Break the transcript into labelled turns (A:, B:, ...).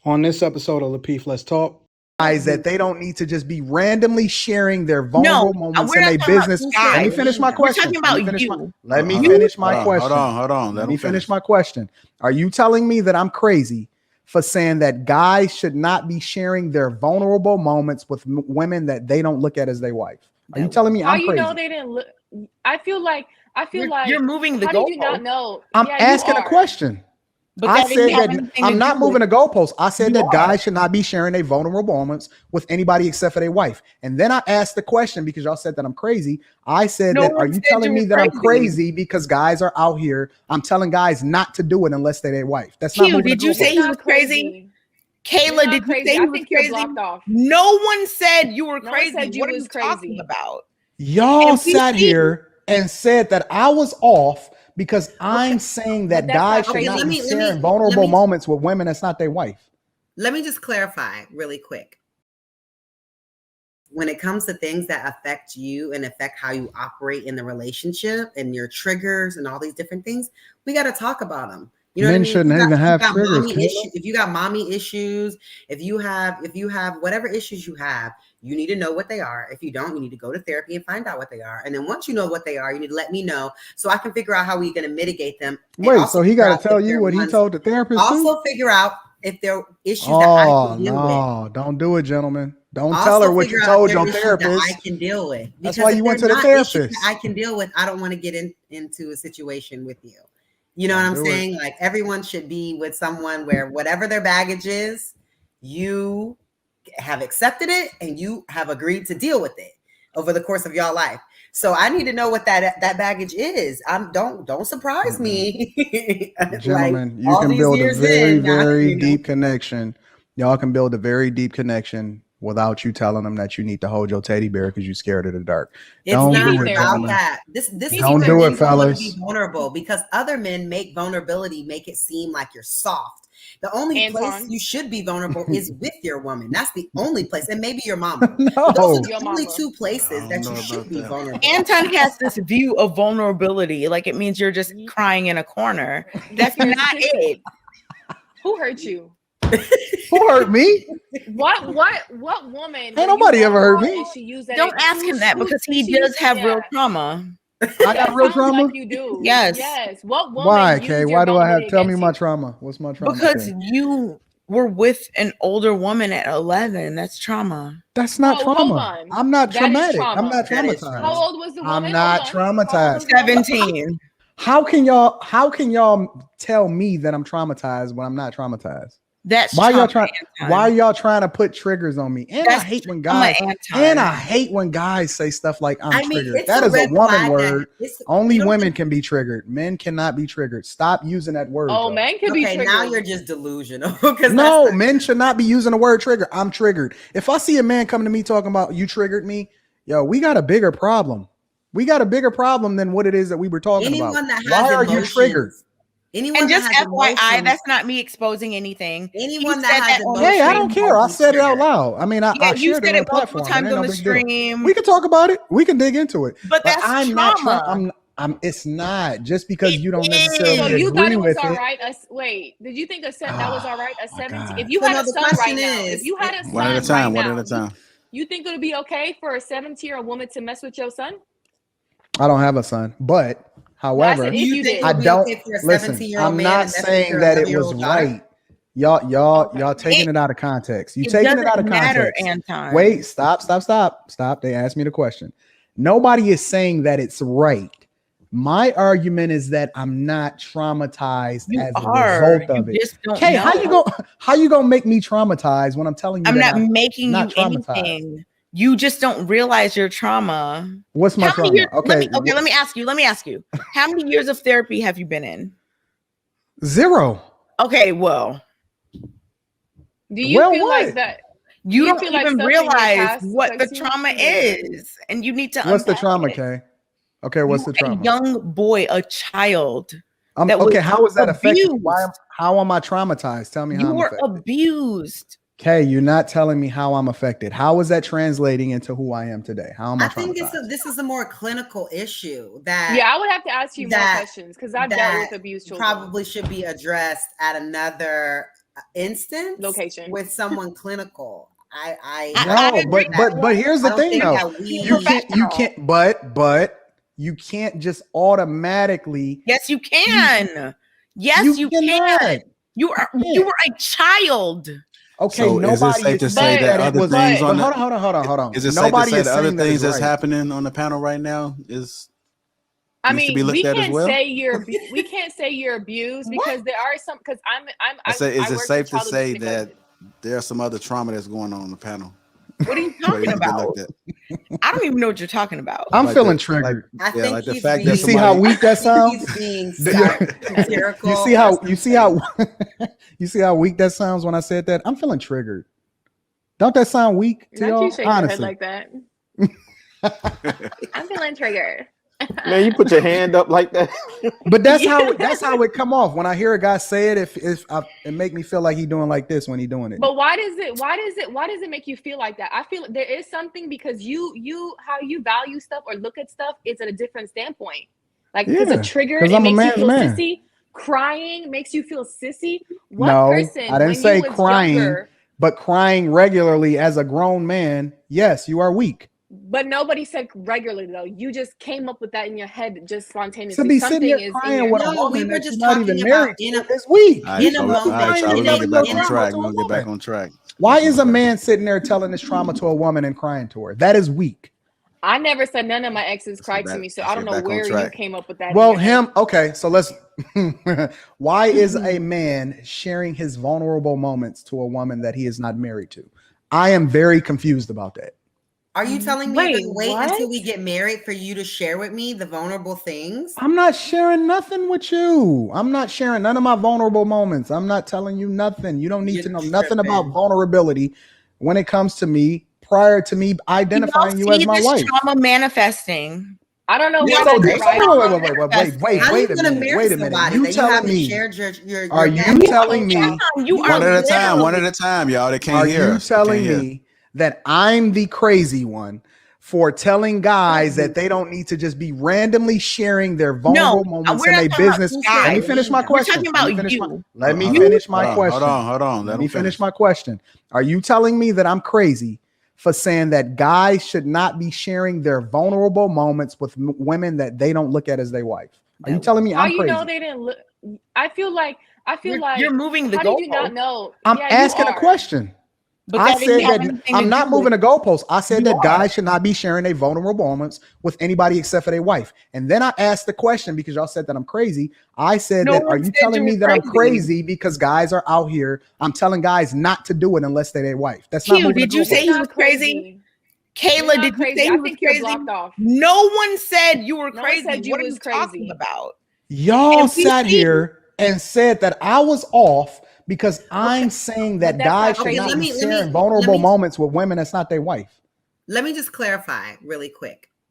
A: On this episode of Lapeef, Let's Talk.
B: That they don't need to just be randomly sharing their vulnerable moments in their business. Let me finish my question. Let me finish my question.
C: Hold on.
B: Let me finish my question. Are you telling me that I'm crazy for saying that guys should not be sharing their vulnerable moments with women that they don't look at as their wife? Are you telling me I'm crazy?
D: How you know they didn't look? I feel like
E: you're moving the goalpost.
D: How did you not know?
B: I'm asking a question. But I said that I'm not moving a goalpost. I said that guys should not be sharing their vulnerable moments with anybody except for their wife. And then I asked the question because y'all said that I'm crazy. I said that, are you telling me that I'm crazy because guys are out here? I'm telling guys not to do it unless they're their wife. That's not.
E: Did you say he was crazy? Kayla, did you say he was crazy? No one said you were crazy. What are you talking about?
B: Y'all sat here and said that I was off because I'm saying that guys should not be sharing vulnerable moments with women that's not their wife.
F: Let me just clarify really quick. When it comes to things that affect you and affect how you operate in the relationship and your triggers and all these different things, we got to talk about them. You know, men shouldn't even have triggers. If you got mommy issues, if you have whatever issues you have, you need to know what they are. If you don't, you need to go to therapy and find out what they are. And then once you know what they are, you need to let me know so I can figure out how we're going to mitigate them.
B: Wait, so he got to tell you what he told the therapist?
F: Also figure out if there are issues that I can deal with.
B: No, don't do it, gentlemen. Don't tell her what you told your therapist.
F: I can deal with.
B: That's why you went to the therapist.
F: I can deal with. I don't want to get into a situation with you. You know what I'm saying? Like everyone should be with someone where whatever their baggage is, you have accepted it and you have agreed to deal with it over the course of your life. So I need to know what that baggage is. Don't surprise me.
B: Gentlemen, you can build a very deep connection. Y'all can build a very deep connection without you telling them that you need to hold your teddy bear because you're scared of the dark.
F: Don't do it, about that. This
B: don't do it, fellas.
F: Be vulnerable because other men make vulnerability make it seem like you're soft. The only place you should be vulnerable is with your woman. That's the only place, and maybe your mama.
B: No.
F: Those are the only two places that you should be vulnerable.
E: Anton has this view of vulnerability, like it means you're just crying in a corner. That's not it.
D: Who hurt you?
B: Who hurt me?
D: What woman?
B: Ain't nobody ever hurt me.
E: Don't ask him that because he does have real trauma.
B: I got real trauma.
D: Like you do.
E: Yes.
D: What woman?
B: Why, Kay? Why do I have? Tell me my trauma. What's my trauma?
E: Because you were with an older woman at 11. That's trauma.
B: That's not trauma. I'm not traumatic. I'm not traumatized.
D: How old was the woman?
B: I'm not traumatized.
E: 17.
B: How can y'all tell me that I'm traumatized when I'm not traumatized?
E: That's
B: why are y'all trying to put triggers on me? And I hate when guys say stuff like I'm triggered. That is a woman word. Only women can be triggered. Men cannot be triggered. Stop using that word.
D: Oh, men can be triggered.
F: Now you're just delusional.
B: No, men should not be using the word trigger. I'm triggered. If I see a man coming to me talking about you triggered me, yo, we got a bigger problem. We got a bigger problem than what it is that we were talking about. Why are you triggered?
E: And just FYI, that's not me exposing anything.
F: Anyone that has
B: emotions, hey, I don't care. I said it out loud. I mean, I shared it on the platform.
E: Times on the stream.
B: We can talk about it. We can dig into it.
E: But that's trauma.
B: It's not just because you don't necessarily agree
D: you thought it was
B: with
D: all
B: it.
D: right. Wait, did you think that was all right? A 17. If you had a son right now, if you had a son
C: one at a time.
D: You think it would be okay for a 17-year-old woman to mess with your son?
B: I don't have a son, but however, I don't listen. I'm not saying that it was right. Y'all taking it out of context. You taking it out of context. Wait, stop. They asked me the question. Nobody is saying that it's right. My argument is that I'm not traumatized as a result of it. Okay, how you gonna make me traumatized when I'm telling you?
E: I'm not making you anything. You just don't realize your trauma.
B: What's my trauma?
E: Let me ask you. How many years of therapy have you been in?
B: 0.
E: Okay, well.
D: Do you feel like that?
E: You don't even realize what the trauma is. And you need to
B: What's the trauma, Kay? Okay, what's the trauma?
E: A young boy, a child.
B: Okay, how is that affected? How am I traumatized? Tell me how I'm affected.
E: You were abused.
B: Okay, you're not telling me how I'm affected. How is that translating into who I am today? How am I
F: think this is a more clinical issue that
D: I would have to ask you more questions because I've dealt with abuse children.
F: Probably should be addressed at another instance
D: location
F: with someone clinical.
B: But here's the thing though. You can't but you can't just automatically.
E: Yes, you can. Yes, you can. You were a child.
B: Okay,
C: so is it safe to say that other things on the
B: hold on.
C: Is it safe to say the other things that's happening on the panel right now is
D: I mean, we can't say you're abused because there are some. Because
C: is it safe to say that there's some other trauma that's going on the panel?
E: What are you talking about? I don't even know what you're talking about.
B: I'm feeling triggered.
F: I think
C: the fact that
B: you see how weak that sounds.
F: You
B: see how weak that sounds when I said that. I'm feeling triggered. Don't that sound weak to y'all?
D: You shake your head like that. I'm feeling triggered.
G: Man, you put your hand up like that.
B: But that's how it come off when I hear a guy say it. It make me feel like he doing like this when he doing it.
D: But why does it make you feel like that? I feel there is something because how you value stuff or look at stuff is at a different standpoint. Like it's a trigger. It makes you feel sissy. Crying makes you feel sissy.
B: I didn't say crying, but crying regularly as a grown man. Yes, you are weak.
D: But nobody said regularly though. You just came up with that in your head just spontaneously.
B: To be sitting there crying with a woman that you're not even married to this week.
C: We're gonna get back on track. We're gonna get back on track.
B: Why is a man sitting there telling his trauma to a woman and crying to her? That is weak.
D: I never said none of my exes cried to me, so I don't know where you came up with that.
B: Well, okay, so let's. Why is a man sharing his vulnerable moments to a woman that he is not married to? I am very confused about that.
F: Are you telling me to wait until we get married for you to share with me the vulnerable things?
B: I'm not sharing nothing with you. I'm not sharing none of my vulnerable moments. I'm not telling you nothing. You don't need to know nothing about vulnerability when it comes to me prior to me identifying you as my wife.
E: Trauma manifesting.
D: I don't know.
B: Wait a minute. You telling me? Are you telling me?
C: One at a time, y'all. They can't hear.
B: Are you telling me that I'm the crazy one for telling guys that they don't need to just be randomly sharing their vulnerable moments in a business? Let me finish my question. Let me finish my question.
C: Hold on.
B: Let me finish my question. Are you telling me that I'm crazy for saying that guys should not be sharing their vulnerable moments with women that they don't look at as their wife? Are you telling me I'm crazy?
D: How you know they didn't look? I feel like
E: you're moving the goalpost.
D: How did you not know?
B: I'm asking a question. But I said that I'm not moving the goalposts. I said that guys should not be sharing their vulnerable moments with anybody except for their wife. And then I asked the question because y'all said that I'm crazy. I said that, are you telling me that I'm crazy because guys are out here? I'm telling guys not to do it unless they're their wife. That's not.
E: Did you say he was crazy? Kayla, did you say he was crazy? No one said you were crazy. What are you talking about?
B: Y'all sat here and said that I was off because I'm saying that guys should not be sharing vulnerable moments with women that's not their wife.
F: Let me just clarify really quick.